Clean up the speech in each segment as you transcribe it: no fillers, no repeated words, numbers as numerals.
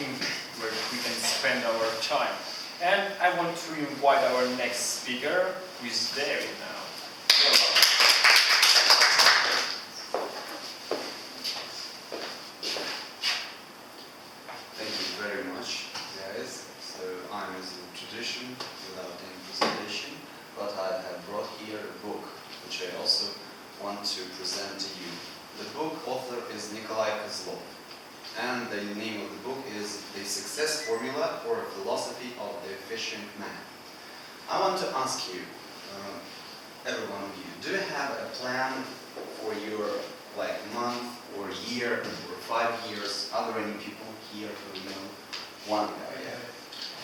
where we can spend our time. And I want to invite our next speaker, who is David now. Thank you very much, guys. So I'm as a tradition without any presentation, but I have brought here a book which I also want to present to you. The book author is Nikolai Kozlov, and the name of the book is The Success Formula or a Philosophy of the Efficient Man. I want to ask you, every one of you, do you have a plan for your month or year or 5 years? Are there any people here who know? One guy, yeah.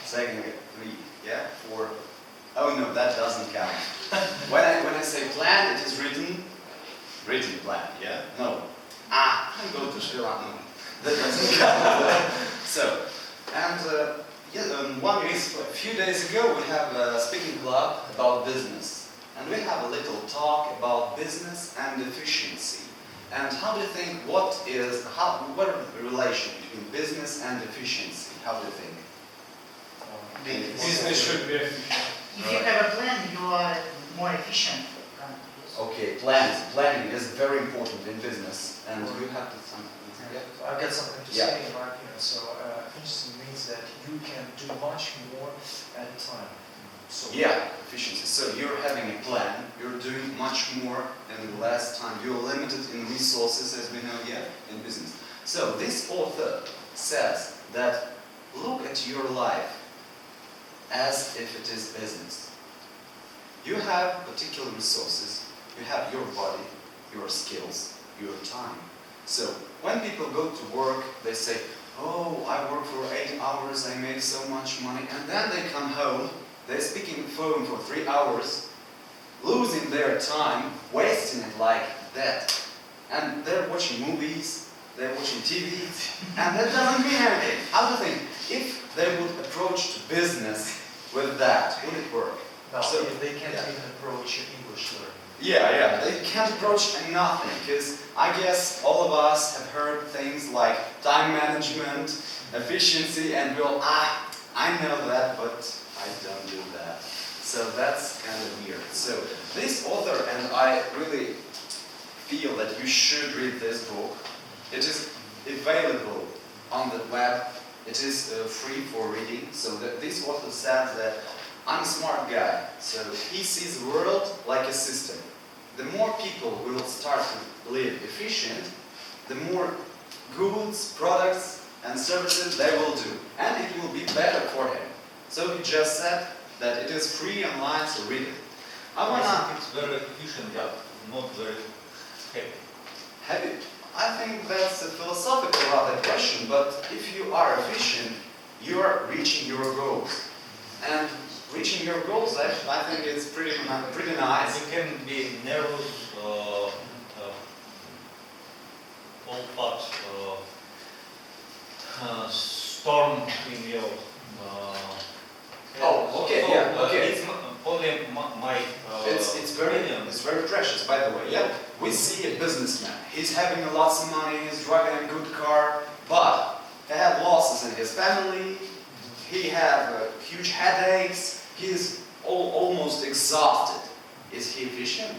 Second guy, 3, yeah, 4. Oh no, that doesn't count. When I say plan, it is written plan, yeah? No. I go to Sri Lanka. No, that doesn't count. So, and a few days ago we have a speaking club about business. And we have a little talk about business and efficiency. And how do you think, what is the relation between business and efficiency? How do you think? Business should be efficient. If you have a plan, you are more efficient. Okay, planning is very important in business, and you have to I've got something to say in my opinion. So efficiency means that you can do much more at a time. So efficiency. So you're having a plan, you're doing much more in less time. You're limited in resources, as we know here, in business. So this author says that look at your life as if it is business. You have particular resources. You have your body, your skills, your time. So when people go to work, they say, oh, I work for 8 hours, I make so much money, and then they come home, they're speaking on the phone for 3 hours, losing their time, wasting it like that. And they're watching movies, they're watching TV, and that doesn't mean anything. How do you think, if they would approach to business with that, would it work? no, so they can't even approach English learning. They can't approach nothing, because I guess all of us have heard things like time management, efficiency, and I know that, but I don't do that. So that's kind of weird. So this author, and I really feel that you should read this book. It is available on the web. It is free for reading. So this author says that I'm a smart guy, so he sees the world like a system. The more people will start to live efficient, the more goods, products, and services they will do. And it will be better for him. So he just said that it is free online, so read it. I think it's very efficient, but not very happy. Happy? I think that's a philosophical rather question, but if you are efficient, you are reaching your goals. And reaching your goals, actually, I think it's pretty nice. You can be nervous, all but storm in your It's only my it's opinion. very precious, by the way. Yeah, we see a businessman. He's having lots of money. He's driving a good car, but he had losses in his family. He had huge headaches. He's almost exhausted. Is he efficient?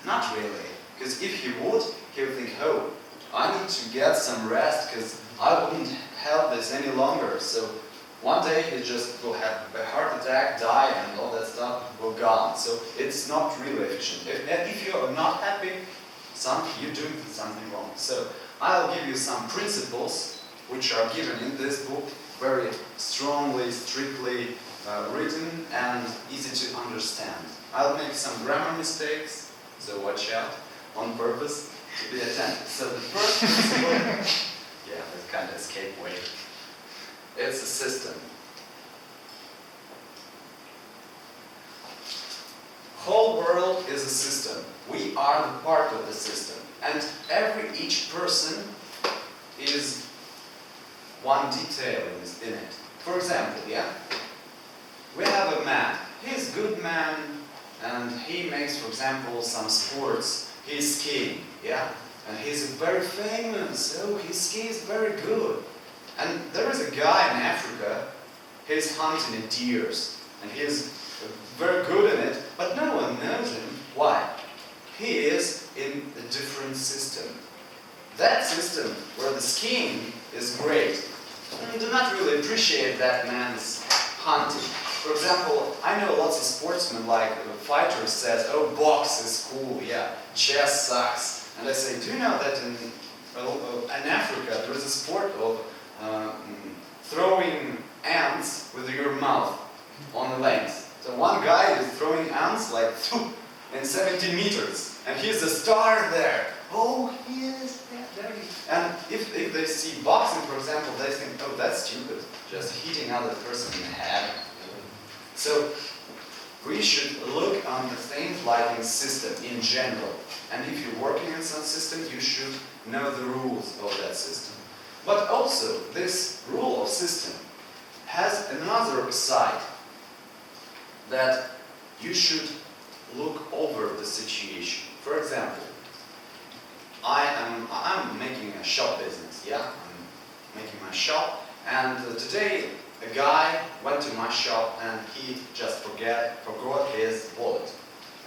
Not really. Because if he would think, oh, I need to get some rest because I wouldn't have this any longer. So one day he just will have a heart attack, die, and all that stuff will gone. So it's not really efficient. If you are not happy, you're doing something wrong. So I'll give you some principles which are given in this book, very strongly, strictly written and easy to understand. I'll make some grammar mistakes, so watch out on purpose to be attentive. So the first principle, that's kind of escape way. It's a system. Whole world is a system. We are the part of the system, and each person is one detail in it. For example, we have a man. He's a good man, and he makes, for example, some sports. He's skiing, and he's very famous. Oh, his ski is very good. And there is a he's hunting the deers, and he's very good in it, but no one knows him. Why? He is in a different system. That system where the skiing is great, and do not really appreciate that man's hunting. For example, I know lots of sportsmen, like fighters, says, "Oh, box is cool, yeah, chess sucks." And I say, do you know that in Africa there is a sport of throwing ants with your mouth on the length? So one guy is throwing ants like in 70 meters, and he's a star there. Oh, he is there. And if they see boxing, for example, they think, oh, that's stupid, just hitting another person in the head. So we should look on the things like in system in general. And if you're working in some system, you should know the rules of that system. But also, this rule of system has another side, that you should look over the situation. For example, I'm making a shop business, yeah? I'm making my shop, and today a guy went to my shop and he just forgot his wallet.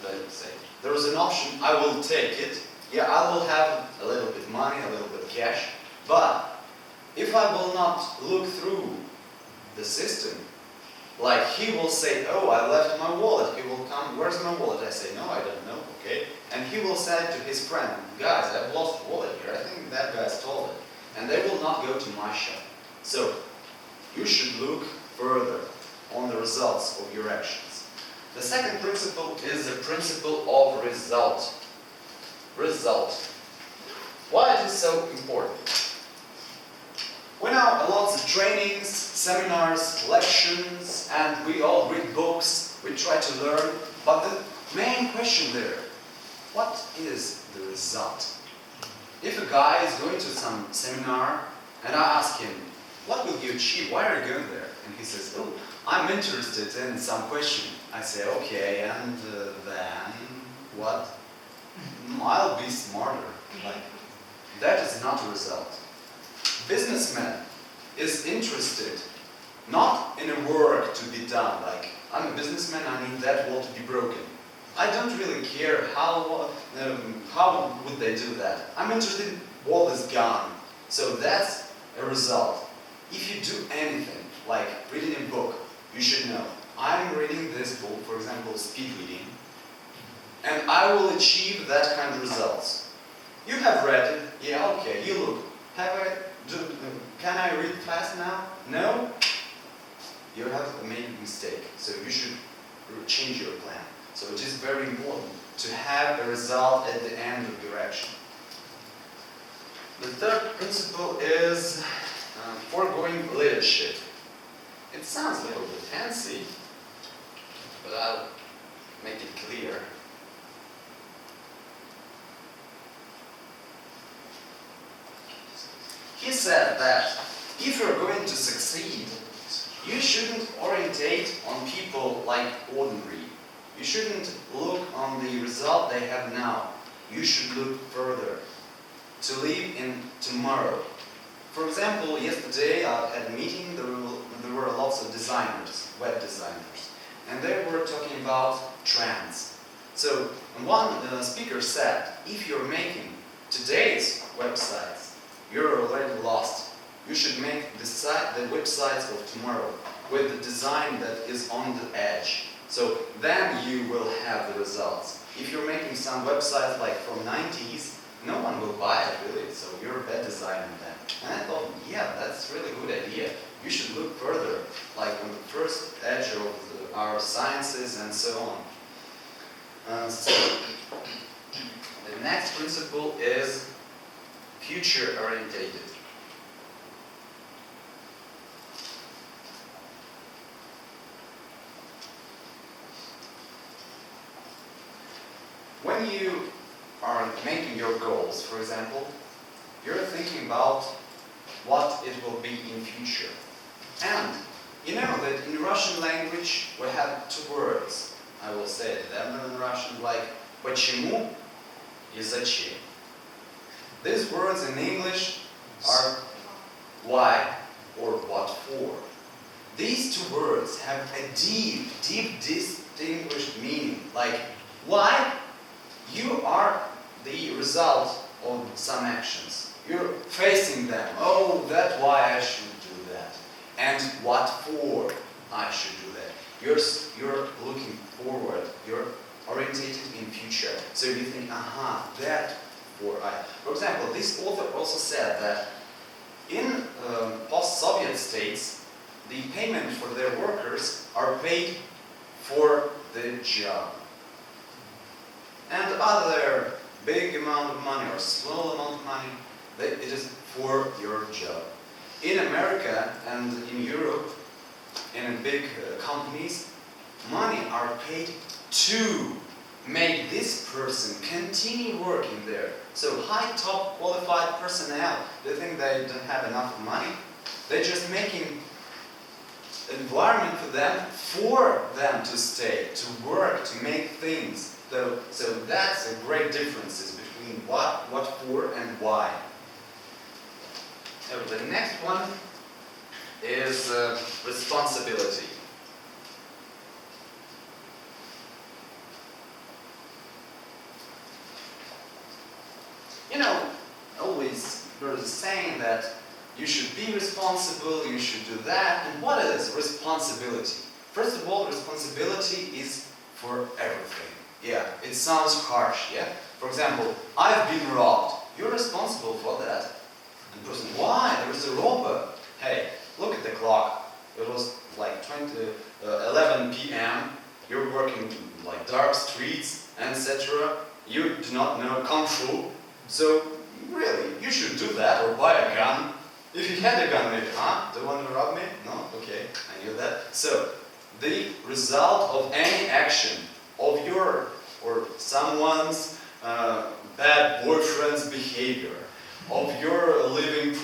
Let's say there is an option, I will take it. Yeah, I will have a little bit money, a little bit cash, but if I will not look through the system, like he will say, oh, I left my wallet. He will come, where's my wallet? I say, no, I don't know, okay. And he will say to his friend, guys, I've lost a wallet here. I think that guy stole it. And they will not go to my shop. So you should look further on the results of your actions. The second principle is the principle of result. Result. Why it is so important? We know lots of trainings, seminars, lections, and we all read books, we try to learn, but the main question there, what is the result? If a guy is going to some seminar and I ask him, what will you achieve? Why are you going there? And he says, oh, I'm interested in some question. I say, okay, and then what? I'll be smarter. Like, that is not a result. Businessman is interested not in a work to be done, like I'm a businessman, I need that wall to be broken. I don't really care how would they do that. I'm interested in wall is gone. So that's a result. If you do anything, like reading a book, you should know, I'm reading this book, for example, speed reading, and I will achieve that kind of results. You have read it, yeah, okay, you look, can I read fast now? No? You have made a mistake, so you should change your plan. So it is very important to have a result at the end of your action. The third principle is foregoing leadership. It sounds a little bit fancy, but I'll make it clear. He said that if you're going to succeed, you shouldn't orientate on people like ordinary. You shouldn't look on the result they have now. You should look further, to live in tomorrow. For example, yesterday I had a meeting, there were lots of designers, web designers, and they were talking about trends. So one speaker said, if you're making today's websites, you're already lost. You should make the websites of tomorrow with the design that is on the edge. So then you will have the results. If you're making some websites like from 90s, no one will buy it really, so you're a bad designer then. And I thought, yeah, that's a really good idea. You should look further, like on the first edge of our sciences and so on. So the next principle is future orientated. When you are making your goals, for example, you're thinking about what it will be in future. And you know that in Russian language we have two words. I will say them in Russian, like почему и зачем. These words in English are why or what for. these two words have a deep, deep distinguished meaning. Like, why? You are the result of some actions. You're facing them. Oh, that's why I should do that. And what for I should do that. You're looking forward. You're orientated in future. So you think, aha, that for I. For example, this author also said that in post-Soviet states, the payment for their workers are paid for the job. And other big amount of money or small amount of money, it is for your job. In America and in Europe, in big companies, money are paid to make this person continue working there. So high top qualified personnel, they think they don't have enough money. They're just making environment for them to stay, to work, to make things. So that's a great differences between what for, and why. So the next one is responsibility. You know, always there's a saying that you should be responsible, you should do that. And what is responsibility? First of all, responsibility is for everything. Yeah, it sounds harsh, yeah? For example, I've been robbed. You're responsible for that. And the person, why? There is a robber. Hey, look at the clock. It was like 11 p.m. You're working in like dark streets, etc. You do not know control. So, really, you should do that or buy a gun. If you had a gun, maybe, do you want to rob me? No? Okay, I knew that. So, the result of any action of your or someone's bad boyfriend's behavior, of your living